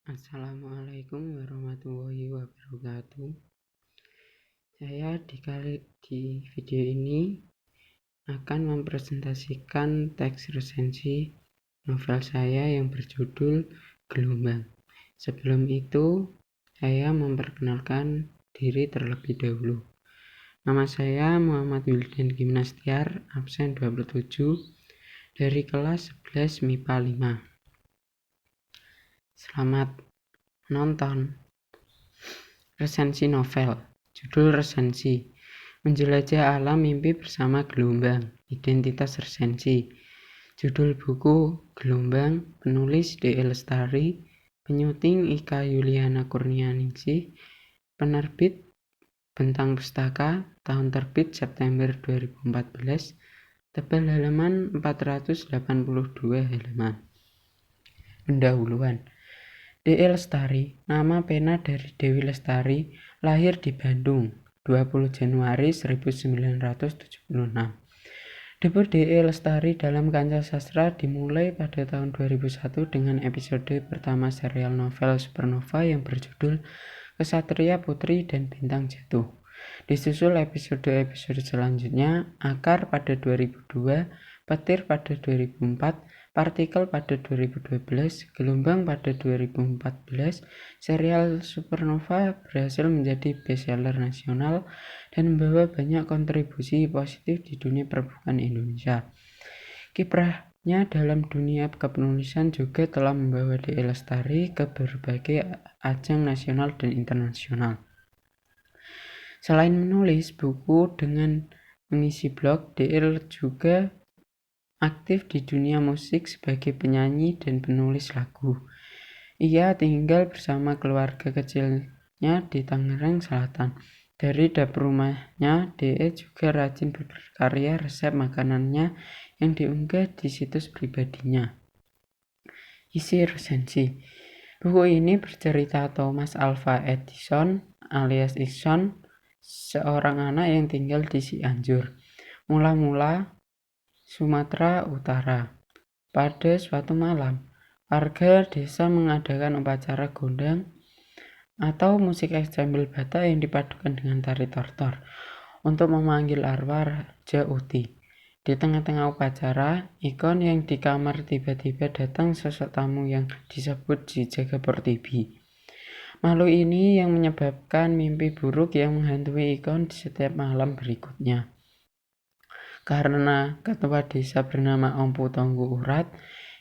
Assalamualaikum warahmatullahi wabarakatuh. Saya di video ini akan mempresentasikan teks resensi novel saya yang berjudul Gelombang. Sebelum itu, saya memperkenalkan diri terlebih dahulu. Nama saya Muhammad Wildan Gimnastiar, absen 27 dari kelas 11 MIPA 5. Selamat menonton. Resensi novel. Judul resensi: Menjelajah alam mimpi bersama gelombang. Identitas resensi. Judul buku: Gelombang. Penulis D.E. Lestari. Penyuting Ika Yuliana Kurnianingsih. Penerbit Bentang Pustaka. Tahun terbit September 2014. Tebal halaman 482 halaman. Pendahuluan. D.E. Lestari, nama pena dari Dewi Lestari, lahir di Bandung, 20 Januari 1976. Debut D.E. Lestari dalam kancah sastra dimulai pada tahun 2001 dengan episode pertama serial novel Supernova yang berjudul Kesatria Putri dan Bintang Jatuh. Disusul episode-episode selanjutnya, Akar pada 2002, Petir pada 2004, Partikel pada 2012, Gelombang pada 2014. Serial Supernova berhasil menjadi bestseller nasional dan membawa banyak kontribusi positif di dunia perbukuan Indonesia. Kiprahnya dalam dunia kepenulisan juga telah membawa D.E. Lestari ke berbagai ajang nasional dan internasional. Selain menulis buku dengan mengisi blog, D.E. juga aktif di dunia musik sebagai penyanyi dan penulis lagu. Ia tinggal bersama keluarga kecilnya di Tangerang Selatan. Dari dapur rumahnya, D.E. juga rajin berkarya resep makanannya yang diunggah di situs pribadinya. Isi resensi. Buku ini bercerita Thomas Alva Edison alias Edison, seorang anak yang tinggal di Cianjur, Mula-Mula, Sumatera Utara. Pada suatu malam, warga desa mengadakan upacara gondang atau musik sambil Batak yang dipadukan dengan tari tortor untuk memanggil arwah Raja Uti. Di tengah-tengah upacara, Ikon yang di kamar tiba-tiba datang sosok tamu yang disebut si Jaga Portibi. Makhluk ini yang menyebabkan mimpi buruk yang menghantui Ikon di setiap malam berikutnya. Karena ketua desa bernama Ompu Tonggu Urat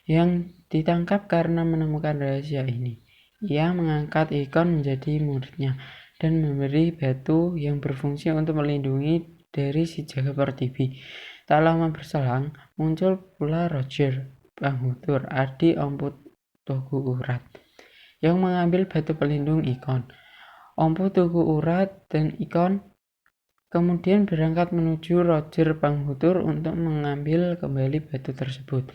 yang ditangkap karena menemukan rahasia ini, ia mengangkat Ikon menjadi muridnya dan memberi batu yang berfungsi untuk melindungi dari si Jaga Portibi. Tak lama berselang, muncul pula Roger Panghutur, adik Ompu Tonggu Urat, yang mengambil batu pelindung Ikon. Ompu Tonggu Urat dan Ikon kemudian berangkat menuju Roger Panghutur untuk mengambil kembali batu tersebut.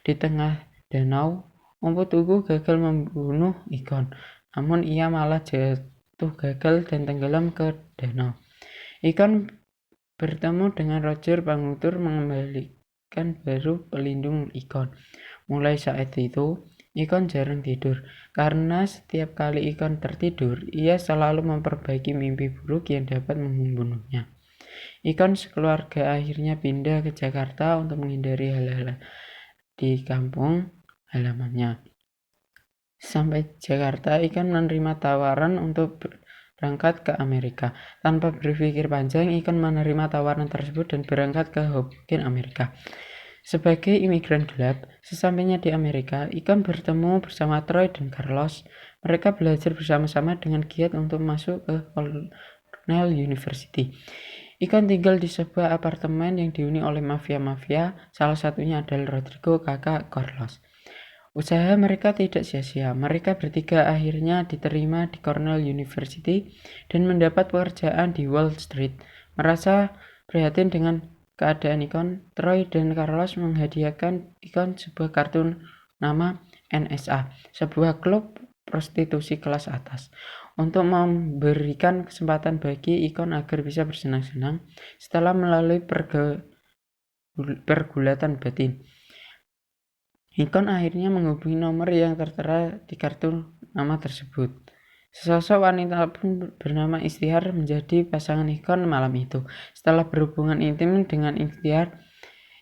Di tengah danau, Ompu Tonggu gagal membunuh Ikon, namun ia malah jatuh gagal dan tenggelam ke danau. Ikon bertemu dengan Roger Panghutur mengembalikan batu pelindung Ikon. Mulai saat itu, Ikon jarang tidur, karena setiap kali Ikon tertidur, ia selalu memperbaiki mimpi buruk yang dapat membunuhnya. Ikon sekeluarga akhirnya pindah ke Jakarta untuk menghindari hal-hal di kampung halamannya. Sampai Jakarta, Ikon menerima tawaran untuk berangkat ke Amerika. Tanpa berpikir panjang, Ikon menerima tawaran tersebut dan berangkat ke Hoboken, Amerika. Sebagai imigran gelap, sesampainya di Amerika, Ikon bertemu bersama Troy dan Carlos. Mereka belajar bersama-sama dengan giat untuk masuk ke Cornell University. Ikon tinggal di sebuah apartemen yang dihuni oleh mafia-mafia, salah satunya adalah Rodrigo, kakak Carlos. Usaha mereka tidak sia-sia. Mereka bertiga akhirnya diterima di Cornell University dan mendapat pekerjaan di Wall Street. Merasa prihatin dengan keadaan Ikon, Troy dan Carlos menghadiahkan Ikon sebuah kartu nama NSA, sebuah klub prostitusi kelas atas, untuk memberikan kesempatan bagi Ikon agar bisa bersenang-senang setelah melalui pergulatan batin. Ikon akhirnya menghubungi nomor yang tertera di kartu nama tersebut. Sesosok wanita pun bernama Ikhtiar menjadi pasangan Ikon malam itu. Setelah berhubungan intim dengan Ikhtiar,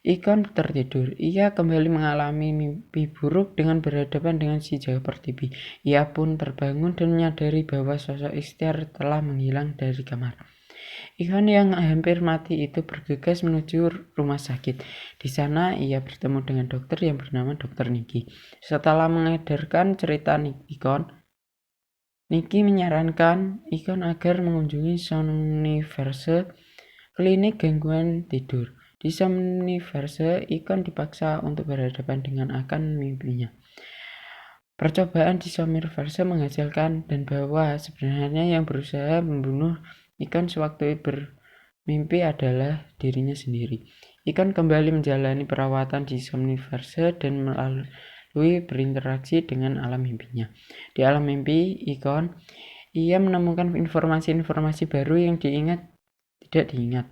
Ikon tertidur. Ia kembali mengalami mimpi buruk dengan berhadapan dengan si jago pertiwi. Ia pun terbangun dan menyadari bahwa sosok Ikhtiar telah menghilang dari kamar. Ikon yang hampir mati itu bergegas menuju rumah sakit. Di sana ia bertemu dengan dokter yang bernama Dr. Niki. Setelah mengedarkan cerita Ikon, Niki menyarankan Ikon agar mengunjungi Somniverse, klinik gangguan tidur. Di Somniverse, Ikon dipaksa untuk berhadapan dengan akan mimpinya. Percobaan di Somniverse menghasilkan dan bahwa sebenarnya yang berusaha membunuh Ikon sewaktu bermimpi adalah dirinya sendiri. Ikon kembali menjalani perawatan di Somniverse dan melalui berinteraksi dengan alam mimpinya. Di alam mimpi Ikon, ia menemukan informasi-informasi baru yang tidak diingat.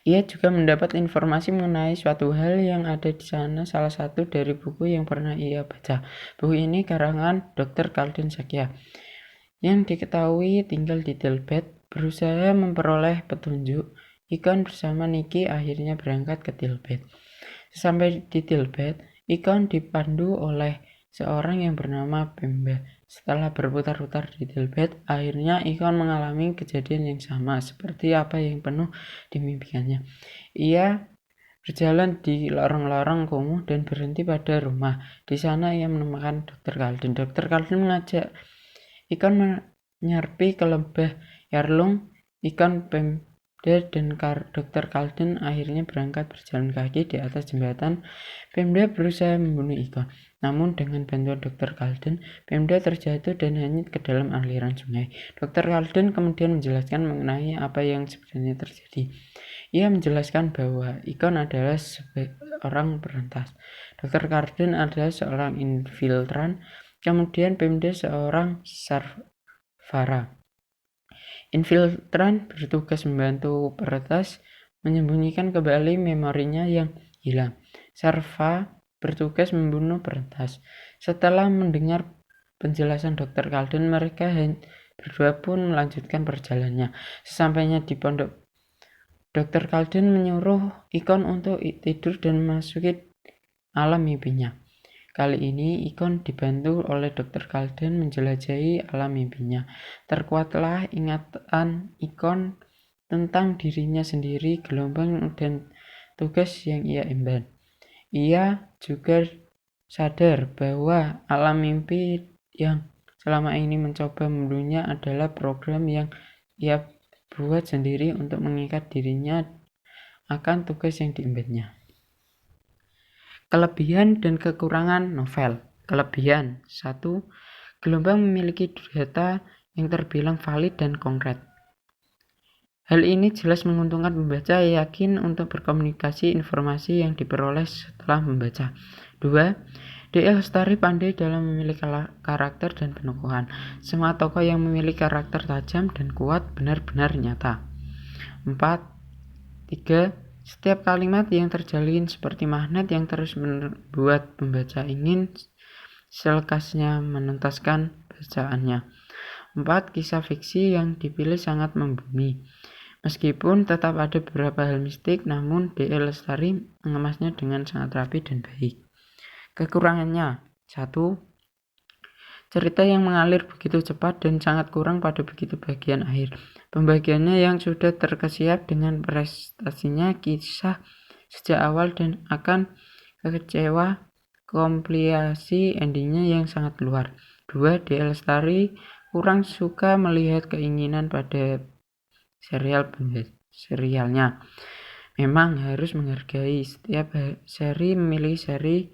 Ia juga mendapat informasi mengenai suatu hal yang ada di sana, salah satu dari buku yang pernah ia baca. Buku ini karangan Dr. Khalden Shakya, yang diketahui tinggal di Tilbet. Berusaha memperoleh petunjuk, Ikon bersama Niki akhirnya berangkat ke Tilbet. Sampai di Tilbet, Ikon dipandu oleh seorang yang bernama Pemba. Setelah berputar-putar di Tilbet, akhirnya Ikon mengalami kejadian yang sama seperti apa yang penuh dimimpikannya. Ia berjalan di lorong-lorong kumuh dan berhenti pada rumah. Di sana ia menemukan Dr. Khalden. Dr. Khalden mengajak Ikon menyerpi ke lembah Yarlung. Ikon, Pemda, dan Dr. Khalden akhirnya berangkat berjalan kaki di atas jembatan. Pemda berusaha membunuh Ikon, namun dengan bantuan Dr. Khalden, Pemda terjatuh dan hanyut ke dalam aliran sungai. Dr. Khalden kemudian menjelaskan mengenai apa yang sebenarnya terjadi. Ia menjelaskan bahwa Ikon adalah seorang perentas, Dr. Khalden adalah seorang infiltran, kemudian Pemda seorang sarvara. Infiltran bertugas membantu peretas menyembunyikan kembali memorinya yang hilang. Sarva bertugas membunuh peretas. Setelah mendengar penjelasan Dr. Khalden, mereka berdua pun melanjutkan perjalanannya. Sesampainya di pondok, Dr. Khalden menyuruh Ikon untuk tidur dan memasuki alam mimpinya. Kali ini Ikon dibantu oleh Dr. Khalden menjelajahi alam mimpinya. Terkuatlah ingatan Ikon tentang dirinya sendiri, gelombang dan tugas yang ia emban. Ia juga sadar bahwa alam mimpi yang selama ini mencoba membunuhnya adalah program yang ia buat sendiri untuk mengikat dirinya akan tugas yang diembannya. Kelebihan dan kekurangan novel. Kelebihan 1. Gelombang memiliki data yang terbilang valid dan konkret. Hal ini jelas menguntungkan pembaca yakin untuk berkomunikasi informasi yang diperoleh setelah membaca. 2. D.L. Lestari pandai dalam memilih karakter dan penukuhan. Semua tokoh yang memiliki karakter tajam dan kuat benar-benar nyata. 4. 3. Setiap kalimat yang terjalin seperti magnet yang terus membuat pembaca ingin selekasnya menuntaskan bacaannya. 4. Kisah fiksi yang dipilih sangat membumi. Meskipun tetap ada beberapa hal mistik, namun D.L. Lestari mengemasnya dengan sangat rapi dan baik. Kekurangannya 1. Cerita yang mengalir begitu cepat dan sangat kurang pada begitu bagian akhir. Pembagiannya yang sudah terkesiap dengan prestasinya kisah sejak awal dan akan kecewa komplikasi endingnya yang sangat luar. 2. D.L. Lestari kurang suka melihat keinginan pada serialnya. Memang harus menghargai setiap seri memiliki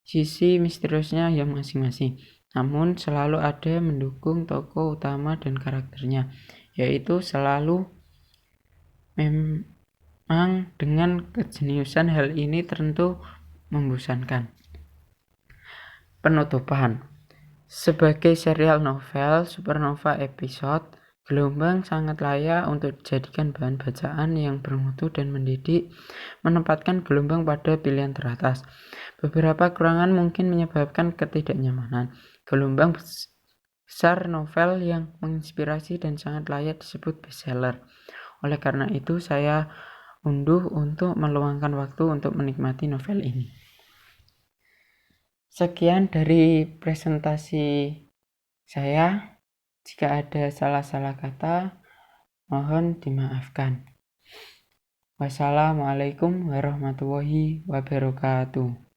sisi misteriusnya yang masing-masing. Namun selalu ada mendukung tokoh utama dan karakternya, yaitu selalu memang dengan kejeniusan. Hal ini tentu membosankan. Penutupan. Sebagai serial novel supernova episode, Gelombang sangat layak untuk dijadikan bahan bacaan yang bermutu dan mendidik, menempatkan gelombang pada pilihan teratas. Beberapa kekurangan mungkin menyebabkan ketidaknyamanan. Gelombang besar novel yang menginspirasi dan sangat layak disebut bestseller. Oleh karena itu, saya unduh untuk meluangkan waktu untuk menikmati novel ini. Sekian dari presentasi saya. Jika ada salah-salah kata, mohon dimaafkan. Wassalamualaikum warahmatullahi wabarakatuh.